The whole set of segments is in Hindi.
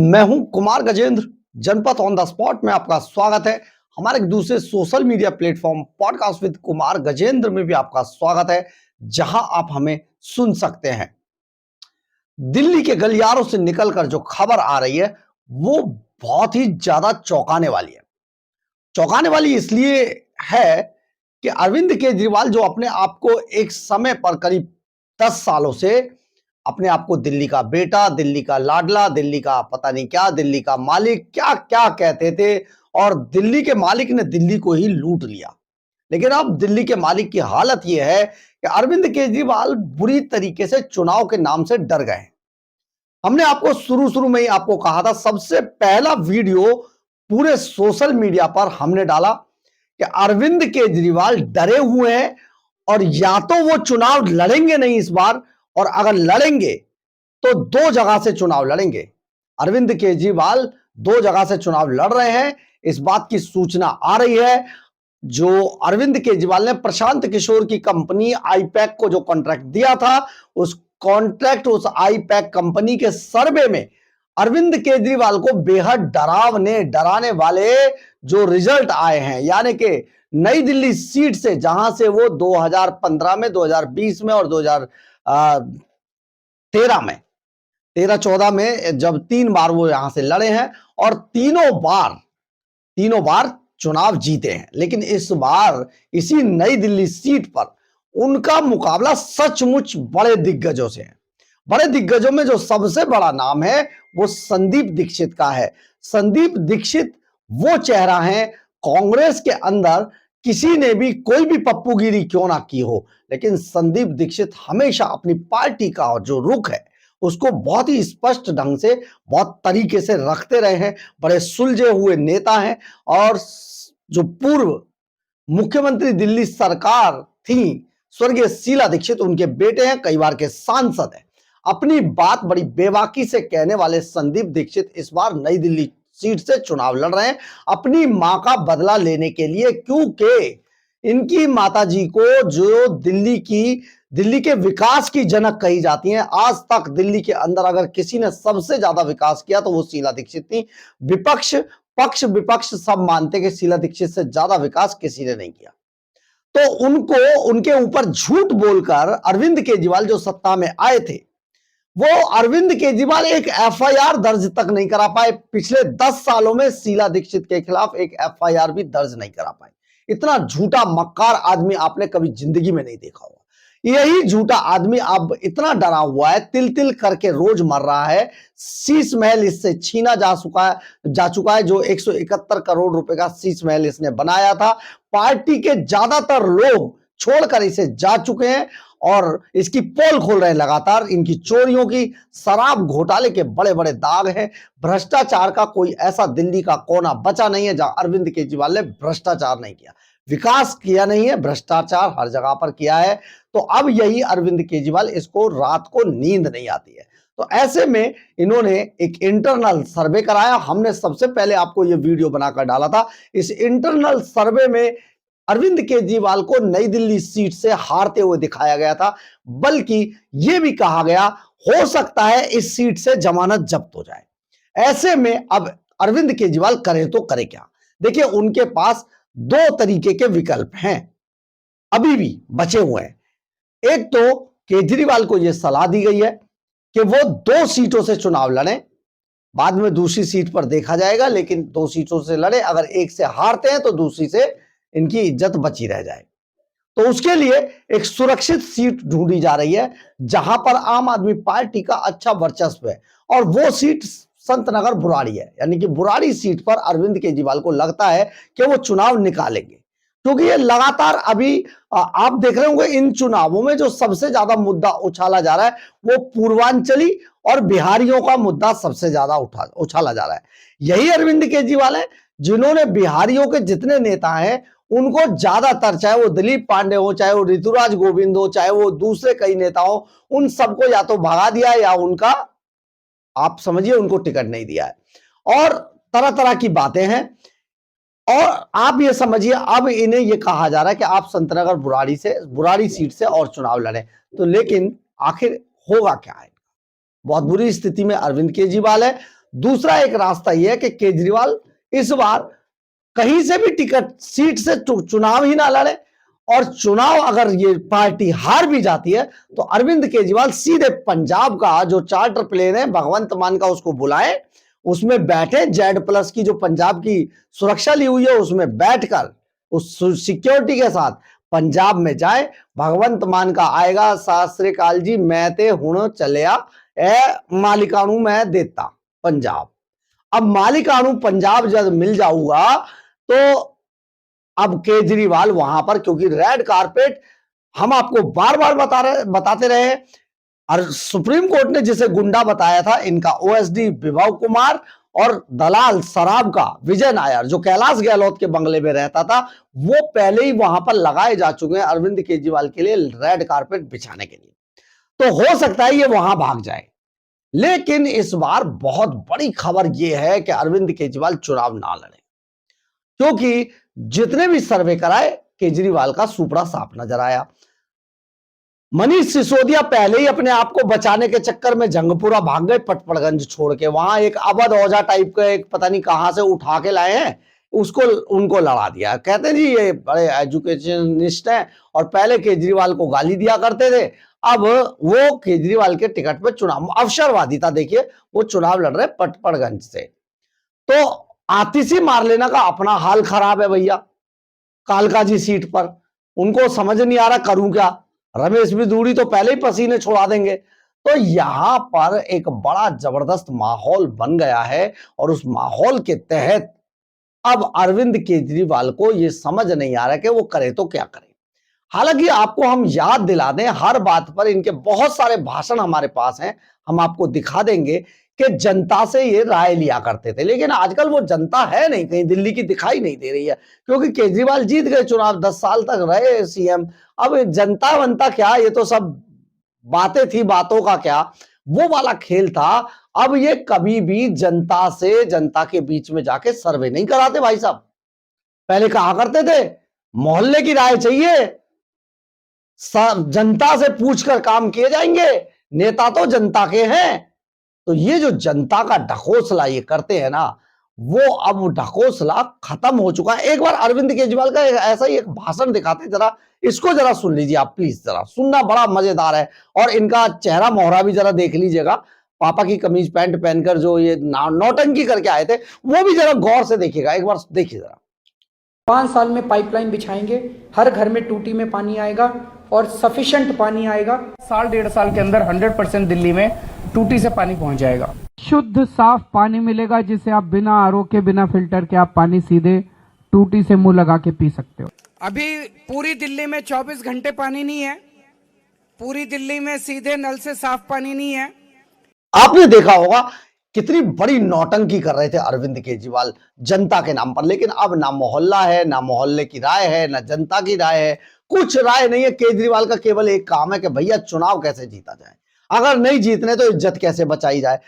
मैं हूं कुमार गजेंद्र। जनपद ऑन द स्पॉट में आपका स्वागत है। हमारे एक दूसरे social media platform podcast with Kumar Gajendra में भी आपका स्वागत है, जहां आप हमें सुन सकते हैं। दिल्ली के गलियारों से निकलकर जो खबर आ रही है वो बहुत ही ज्यादा चौंकाने वाली है। चौंकाने वाली इसलिए है कि अरविंद केजरीवाल जो अपने आप को एक समय पर करीब 10 सालों से अपने आप को दिल्ली का बेटा, दिल्ली का लाडला, दिल्ली का पता नहीं क्या, दिल्ली का मालिक, क्या क्या कहते थे, और दिल्ली के मालिक ने दिल्ली को ही लूट लिया। लेकिन अब दिल्ली के मालिक की हालत यह है कि अरविंद केजरीवाल बुरी तरीके से चुनाव के नाम से डर गए। हमने आपको शुरू शुरू में ही आपको कहा था, सबसे पहला वीडियो पूरे सोशल मीडिया पर हमने डाला कि अरविंद केजरीवाल डरे हुए हैं और या तो वो चुनाव लड़ेंगे नहीं इस बार, और अगर लड़ेंगे तो दो जगह से चुनाव लड़ेंगे। अरविंद केजरीवाल दो जगह से चुनाव लड़ रहे हैं, इस बात की सूचना आ रही है। जो अरविंद केजरीवाल ने प्रशांत किशोर की कंपनी आईपैक को जो कॉन्ट्रैक्ट दिया था, उस कॉन्ट्रैक्ट, उस आईपैक कंपनी के सर्वे में अरविंद केजरीवाल को बेहद डराने वाले जो रिजल्ट आए हैं, यानी कि नई दिल्ली सीट से, जहां से वो 2015 में, 2020 में और 2013 में, 13-14 में जब 3 बार वो यहां से लड़े हैं और तीनों बार चुनाव जीते हैं। लेकिन इस बार इसी नई दिल्ली सीट पर उनका मुकाबला सचमुच बड़े दिग्गजों से है। बड़े दिग्गजों में जो सबसे बड़ा नाम है वो संदीप दीक्षित का है। संदीप दीक्षित वो चेहरा है, कांग्रेस के अंदर किसी ने भी कोई भी पप्पूगिरी क्यों ना की हो, लेकिन संदीप दीक्षित हमेशा अपनी पार्टी का जो रुख है उसको बहुत ही स्पष्ट ढंग से, बहुत तरीके से रखते रहे हैं। बड़े सुलझे हुए नेता हैं और जो पूर्व मुख्यमंत्री दिल्ली सरकार थी स्वर्गीय शीला दीक्षित, उनके बेटे हैं, कई बार के सांसद हैं। अपनी बात बड़ी बेबाकी से कहने वाले संदीप दीक्षित इस बार नई दिल्ली सीट से चुनाव लड़ रहे हैं अपनी मां का बदला लेने के लिए, क्योंकि इनकी माताजी को जो दिल्ली के विकास की जनक कही जाती हैं, आज तक दिल्ली के अंदर अगर किसी ने सबसे ज्यादा विकास किया तो वो शीला दीक्षित थी। पक्ष विपक्ष सब मानते कि शीला दीक्षित से ज्यादा विकास किसी ने नहीं किया। तो उनको, उनके ऊपर झूठ बोलकर अरविंद केजरीवाल जो सत्ता में आए थे, वो अरविंद केजरीवाल एक एफआईआर दर्ज तक नहीं करा पाए। पिछले 10 सालों में शीला दीक्षित के खिलाफ एक एफआईआर भी दर्ज नहीं करा पाए। इतना झूठा मक्कार आदमी आपने कभी जिंदगी में नहीं देखा होगा। यही झूठा आदमी अब इतना डरा हुआ है, तिल तिल करके रोज मर रहा है। शीश महल इससे छीना जा चुका है, जो 171 करोड़ रुपए का शीश महल इसने बनाया था। पार्टी के ज्यादातर लोग छोड़कर इसे जा चुके हैं और इसकी पोल खोल रहे हैं लगातार। इनकी चोरियों की, शराब घोटाले के बड़े बड़े दाग हैं। भ्रष्टाचार का कोई ऐसा दिल्ली का कोना बचा नहीं है जहां अरविंद केजरीवाल ने भ्रष्टाचार नहीं किया, विकास किया नहीं है, भ्रष्टाचार हर जगह पर किया है। तो अब यही अरविंद केजरीवाल, इसको रात को नींद नहीं आती है। तो ऐसे में इन्होंने एक इंटरनल सर्वे कराया। हमने सबसे पहले आपको यह वीडियो बनाकर डाला था। इस इंटरनल सर्वे में अरविंद केजरीवाल को नई दिल्ली सीट से हारते हुए दिखाया गया था, बल्कि यह भी कहा गया हो सकता है इस सीट से जमानत जब्त हो जाए। ऐसे में अब अरविंद केजरीवाल करे तो करे क्या? देखिए, उनके पास दो तरीके के विकल्प हैं, अभी भी बचे हुए हैं। एक तो केजरीवाल को यह सलाह दी गई है कि वो 2 सीटों से चुनाव लड़ें, बाद में दूसरी सीट पर देखा जाएगा, लेकिन 2 सीटों से लड़े। अगर एक से हारते हैं तो दूसरी से इनकी इज्जत बची रह जाए। तो उसके लिए एक सुरक्षित सीट ढूंढी जा रही है जहां पर आम आदमी पार्टी का अच्छा वर्चस्व है, और वो सीट संतनगर बुराड़ी है। यानी कि बुराड़ी सीट पर अरविंद केजरीवाल को लगता है कि वो चुनाव निकालेंगे, क्योंकि ये लगातार अभी आप देख रहे होंगे इन चुनावों में जो सबसे ज्यादा मुद्दा उछाला जा रहा है वो पूर्वांचली और बिहारियों का मुद्दा सबसे ज्यादा उछाला जा रहा है। यही अरविंद केजरीवाल है जिन्होंने बिहारियों के जितने नेता हैं उनको ज्यादातर, चाहे वो दिलीप पांडे हो, चाहे वो ऋतुराज गोविंद हो, चाहे वो दूसरे कई नेता हो, उन सबको या तो भगा दिया या उनका, आप समझिए, उनको टिकट नहीं दिया है। और तरह तरह की बातें हैं, और आप ये समझिए अब इन्हें ये कहा जा रहा है कि आप संतनगर बुराड़ी सीट से और चुनाव लड़ें। तो लेकिन आखिर होगा क्या है? बहुत बुरी स्थिति में अरविंद केजरीवाल है। दूसरा एक रास्ता यह है कि केजरीवाल इस बार कहीं से भी टिकट सीट से चुनाव ही ना लड़े, और चुनाव अगर ये पार्टी हार भी जाती है तो अरविंद केजरीवाल सीधे पंजाब का जो चार्टर प्लेन है भगवंत मान का उसको बुलाएं, उसमें बैठे, जेड+ की जो पंजाब की सुरक्षा ली हुई है उसमें बैठकर उस सिक्योरिटी के साथ पंजाब में जाए। भगवंत मान का आएगा, सत श्री अकाल जी, मैं ते हुण चलिया ए मालिकानू मैं देता पंजाब। अब मालिकानू पंजाब जब मिल जाऊगा तो अब केजरीवाल वहां पर, क्योंकि रेड कारपेट हम आपको बार बार बताते रहे, और सुप्रीम कोर्ट ने जिसे गुंडा बताया था इनका ओएसडी विभव कुमार और दलाल शराब का विजय नायर जो कैलाश गहलोत के बंगले में रहता था, वो पहले ही वहां पर लगाए जा चुके हैं अरविंद केजरीवाल के लिए रेड कारपेट बिछाने के लिए। तो हो सकता है ये वहां भाग जाए, लेकिन इस बार बहुत बड़ी खबर यह है कि अरविंद केजरीवाल चुनाव ना लड़े, क्योंकि जितने भी सर्वे कराए केजरीवाल का सुपड़ा साफ नजर आया। मनीष सिसोदिया पहले ही अपने आप को बचाने के चक्कर में जंगपुरा भाग गए, पटपड़गंज छोड़ के। वहां एक अवध औजा टाइप का एक पता नहीं कहां से उठा के लाए हैं, उसको उनको लड़ा दिया। कहते हैं जी ये बड़े एजुकेशनिस्ट हैं और पहले केजरीवाल को गाली दिया करते थे, अब वो केजरीवाल के टिकट पे चुनाव, अवसरवादी था, देखिए वो चुनाव लड़ रहे पटपड़गंज से। तो आतिशी मार लेना का अपना हाल खराब है भैया, कालकाजी सीट पर उनको समझ नहीं आ रहा करूं क्या। रमेश बिधूड़ी तो पहले ही पसीने छुड़ा देंगे। तो यहां पर एक बड़ा जबरदस्त माहौल बन गया है, और उस माहौल के तहत अब अरविंद केजरीवाल को यह समझ नहीं आ रहा कि वो करे तो क्या करे। हालांकि आपको हम याद दिला दें, हर बात पर इनके बहुत सारे भाषण हमारे पास हैं, हम आपको दिखा देंगे कि जनता से ये राय लिया करते थे, लेकिन आजकल वो जनता है नहीं, कहीं दिल्ली की दिखाई नहीं दे रही है, क्योंकि केजरीवाल जीत गए चुनाव, 10 साल तक रहे सीएम। अब जनता वंता क्या, ये तो सब बातें थी, बातों का क्या, वो वाला खेल था। अब ये कभी भी जनता से, जनता के बीच में जाके सर्वे नहीं कराते भाई साहब। पहले कहा करते थे मोहल्ले की राय चाहिए, जनता से पूछकर काम किए जाएंगे, नेता तो जनता के हैं। तो ये जो जनता का ढकोसला ये करते हैं ना, वो अब ढकोसला खत्म हो चुका है। एक बार अरविंद केजरीवाल का ऐसा ही एक भाषण दिखाते, जरा इसको जरा सुन लीजिए आप, प्लीज जरा सुनना, बड़ा मजेदार है। और इनका चेहरा मोहरा भी जरा देख लीजिएगा, पापा की कमीज पैंट पहनकर जो ये नौटंकी करके आए थे, वो भी जरा गौर से देखिएगा, एक बार देखिए जरा। 5 साल में पाइपलाइन बिछाएंगे, हर घर में टूटी में पानी आएगा और सफिशिएंट पानी आएगा। साल 1.5 साल के अंदर 100% दिल्ली में टूटी से पानी पहुंच जाएगा। शुद्ध साफ पानी मिलेगा, जिसे आप बिना आरओ के, बिना फिल्टर के आप पानी सीधे टूटी से मुंह लगा के पी सकते हो। अभी पूरी दिल्ली में 24 घंटे पानी नहीं है, पूरी दिल्ली में सीधे नल से साफ पानी नहीं है। आपने देखा होगा कितनी बड़ी नौटंकी कर रहे थे अरविंद केजरीवाल जनता के नाम पर, लेकिन अब ना मोहल्ला है, ना मोहल्ले की राय है, ना जनता की राय है, कुछ राय नहीं है। केजरीवाल का केवल एक काम है कि भैया चुनाव कैसे जीता जाए, अगर नहीं जीतने तो इज्जत कैसे बचाई जाए।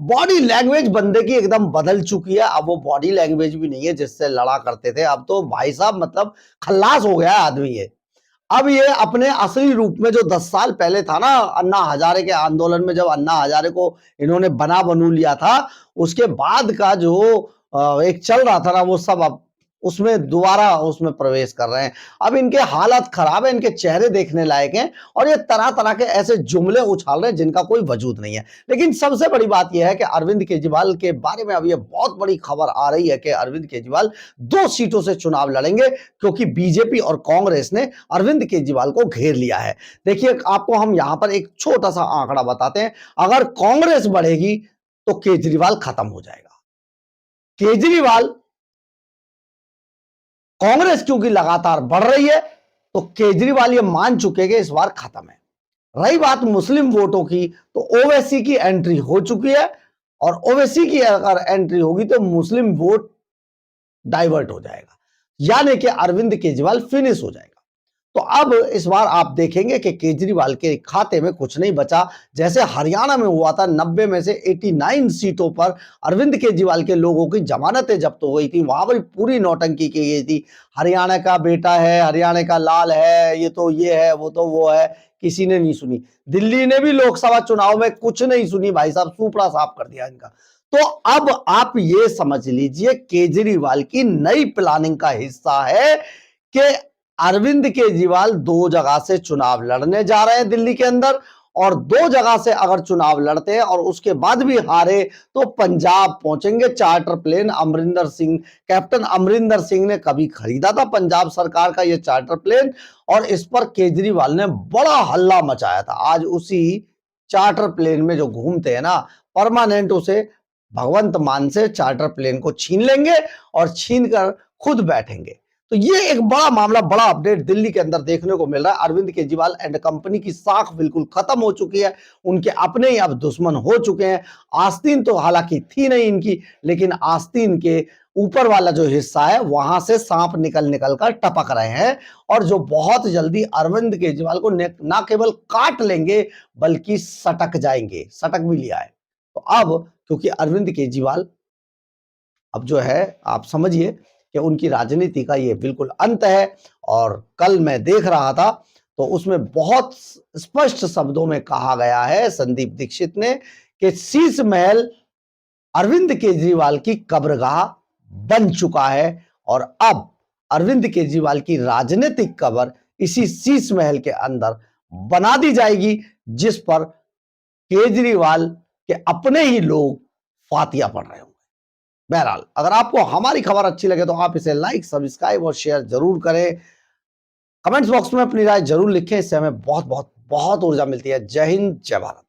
बॉडी लैंग्वेज बंदे की एकदम बदल चुकी है, अब वो बॉडी लैंग्वेज भी नहीं है जिससे लड़ा करते थे, अब तो भाई साहब मतलब खल्लास हो गया है आदमी ये। अब ये अपने असली रूप में जो 10 साल पहले था ना, अन्ना हजारे के आंदोलन में जब अन्ना हजारे को इन्होंने बना बनू लिया था, उसके बाद का जो एक चल रहा था ना, वो सब अब उसमें दोबारा उसमें प्रवेश कर रहे हैं। अब इनके हालत खराब है, इनके चेहरे देखने लायक हैं, और ये तरह तरह के ऐसे जुमले उछाल रहे हैं जिनका कोई वजूद नहीं है। लेकिन सबसे बड़ी बात यह है कि अरविंद केजरीवाल के बारे में अब ये बहुत बड़ी खबर आ रही है कि अरविंद केजरीवाल 2 सीटों से चुनाव लड़ेंगे, क्योंकि बीजेपी और कांग्रेस ने अरविंद केजरीवाल को घेर लिया है। देखिए आपको हम यहां पर एक छोटा सा आंकड़ा बताते हैं, अगर कांग्रेस बढ़ेगी तो केजरीवाल खत्म हो जाएगा। केजरीवाल, कांग्रेस क्योंकि लगातार बढ़ रही है तो केजरीवाल ये मान चुके हैं कि इस बार खत्म है। रही बात मुस्लिम वोटों की, तो ओवैसी की एंट्री हो चुकी है, और ओवैसी की अगर एंट्री होगी तो मुस्लिम वोट डाइवर्ट हो जाएगा, यानी कि अरविंद केजरीवाल फिनिश हो जाएगा। तो अब इस बार आप देखेंगे कि केजरीवाल के खाते में कुछ नहीं बचा, जैसे हरियाणा में हुआ था, 90 में से 89 सीटों पर अरविंद केजरीवाल के लोगों की जमानतें जब्त हो गई थी, वहां पर पूरी नौटंकी की गई थी। हरियाणा का बेटा है, हरियाणा का लाल है, ये तो ये है, वो तो वो है, किसी ने नहीं सुनी। दिल्ली ने भी लोकसभा चुनाव में कुछ नहीं सुनी भाई साहब, सुपड़ा साफ कर दिया इनका। तो अब आप ये समझ लीजिए केजरीवाल की नई प्लानिंग का हिस्सा है कि अरविंद केजरीवाल 2 जगह से चुनाव लड़ने जा रहे हैं दिल्ली के अंदर, और 2 जगह से अगर चुनाव लड़ते हैं और उसके बाद भी हारे तो पंजाब पहुंचेंगे। Charter plane Amarinder Singh, captain Amarinder Singh ने कभी खरीदा था पंजाब सरकार का ये चार्टर प्लेन, और इस पर केजरीवाल ने बड़ा हल्ला मचाया था। आज उसी चार्टर प्लेन में जो घूमते हैं ना, परमानेंट उसे भगवंत मान से चार्टर प्लेन को छीन लेंगे और छीन कर खुद बैठेंगे। तो ये एक बड़ा मामला, बड़ा अपडेट दिल्ली के अंदर देखने को मिल रहा है। अरविंद केजरीवाल एंड कंपनी की साख बिल्कुल खत्म हो चुकी है, उनके अपने ही अब दुश्मन हो चुके हैं। आस्तीन तो हालांकि थी नहीं इनकी, लेकिन आस्तीन के ऊपर वाला जो हिस्सा है वहां से सांप निकल निकल कर टपक रहे हैं, और जो बहुत जल्दी अरविंद केजरीवाल को ना केवल काट लेंगे बल्कि सटक जाएंगे। सटक भी लिया है। तो अब क्योंकि अरविंद केजरीवाल अब जो है आप समझिए कि उनकी राजनीति का ये बिल्कुल अंत है। और कल मैं देख रहा था तो उसमें बहुत स्पष्ट शब्दों में कहा गया है संदीप दीक्षित ने कि शीश महल अरविंद केजरीवाल की कब्रगाह बन चुका है, और अब अरविंद केजरीवाल की राजनीतिक कब्र इसी शीश महल के अंदर बना दी जाएगी, जिस पर केजरीवाल के अपने ही लोग फातिया पढ़ रहे होंगे। बहरहाल, अगर आपको हमारी खबर अच्छी लगे तो आप इसे लाइक, सब्सक्राइब और शेयर जरूर करें। कमेंट्स बॉक्स में अपनी राय जरूर लिखें, इससे हमें बहुत बहुत बहुत ऊर्जा मिलती है। जय हिंद, जय भारत।